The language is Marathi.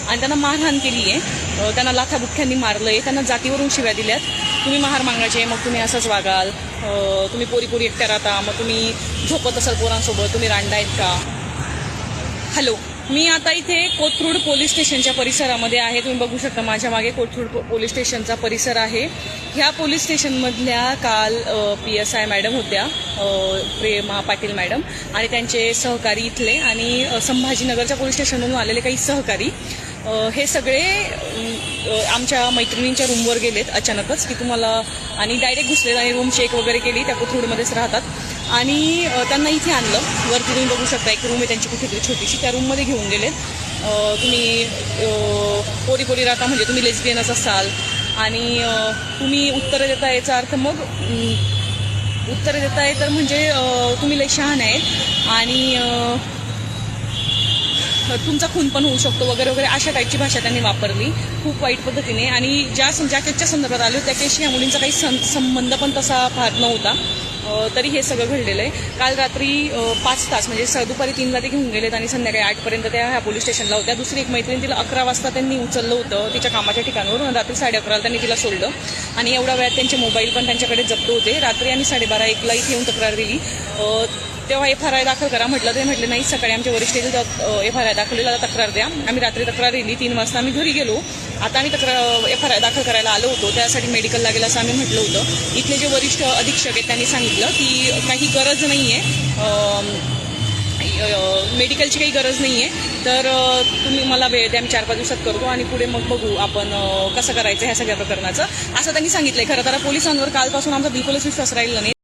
आणि त्यांना मारहाण केली आहे, त्यांना लाथाबुक्क्यांनी मारलं आहे, त्यांना जातीवरून शिव्या दिल्यात. तुम्ही महार मागायचे, मग तुम्ही असंच वागाल, तुम्ही पोरी पोरी एकट्या राहता, मग तुम्ही झोपत असाल पोरांसोबत, तुम्ही रांडा आहेत का. हॅलो, मी आता इथे कोथरूड पोलीस स्टेशनच्या परिसरामध्ये आहे. तुम्ही बघू शकता माझ्या मागे कोथरूड पोलीस स्टेशनचा परिसर आहे. ह्या पोलीस स्टेशनमधल्या काल PSI मॅडम होत्या, प्रेमा पाटील मॅडम, आणि त्यांचे सहकारी इथले आणि संभाजीनगरच्या पोलीस स्टेशनमधून आलेले काही सहकारी, हे सगळे आमच्या मैत्रिणींच्या रूमवर गेलेत अचानकच, की तुम्हाला, आणि डायरेक्ट घुसलेत आणि रूम चेक वगैरे केली. त्या कोथरूडमध्येच राहतात आणि त्यांना इथे आणलं. वरती तुम्ही बघू शकता एक रूम आहे त्यांची कुठेतरी छोटीशी, त्या रूममध्ये घेऊन गेलेत. तुम्ही पोरी पोरी राहता म्हणजे तुम्ही लेस्बियनच असाल आणि तुम्ही उत्तरं देता, याचा अर्थ मग उत्तरं देताय तर म्हणजे तुम्ही लय शहाणे आहेत आणि तुमचा खून पण होऊ शकतो वगैरे वगैरे, अशा टाईपची भाषा त्यांनी वापरली खूप वाईट पद्धतीने. आणि ज्या केसच्या संदर्भात आलो त्या केसशी या मुलींचा काही संबंध पण तसा फार नव्हता, तरी हे सगळं घडलेलं आहे. काल रात्री 5 तास म्हणजे दुपारी 3ला ते घेऊन गेलेत आणि संध्याकाळी 8पर्यंत त्या ह्या पोलीस स्टेशनला होत्या. दुसरी एक मैत्रीण तिला 11 वाजता त्यांनी उचललं होतं तिच्या कामाच्या ठिकाणावरून, रात्री 11:30ला त्यांनी तिला सोडलं आणि एवढ्या वेळात त्यांचे मोबाईल पण त्यांच्याकडे जप्त होते. रात्री आम्ही 12:30-1ला इथे येऊन तक्रार दिली. तेव्हा FIR दाखल करा म्हटलं, ते म्हटले नाही, सकाळी आमच्या वरिष्ठ येतील तेव्हा FIR दाखवलेला तक्रार द्या. आम्ही रात्री तक्रार दिली, 3 वाजता आम्ही घरी गेलो. आता आम्ही FIR दाखल करायला आलो होतो, त्यासाठी मेडिकलला गेलं असं आम्ही म्हटलं होतं. इथले जे वरिष्ठ अधीक्षक आहेत त्यांनी सांगितलं की काही गरज नाही आहे, मेडिकलची काही गरज नाही आहे, तर तुम्ही मला वेळ द्या, आम्ही 4-5 दिवसात करतो आणि पुढे मग बघू आपण कसं करायचं ह्या सगळ्या प्रकरणाचं, असं त्यांनी सांगितलंय. खरं तर पोलिसांवर कालपासून आमचा बिलकुलच विश्वास राहिला नाही.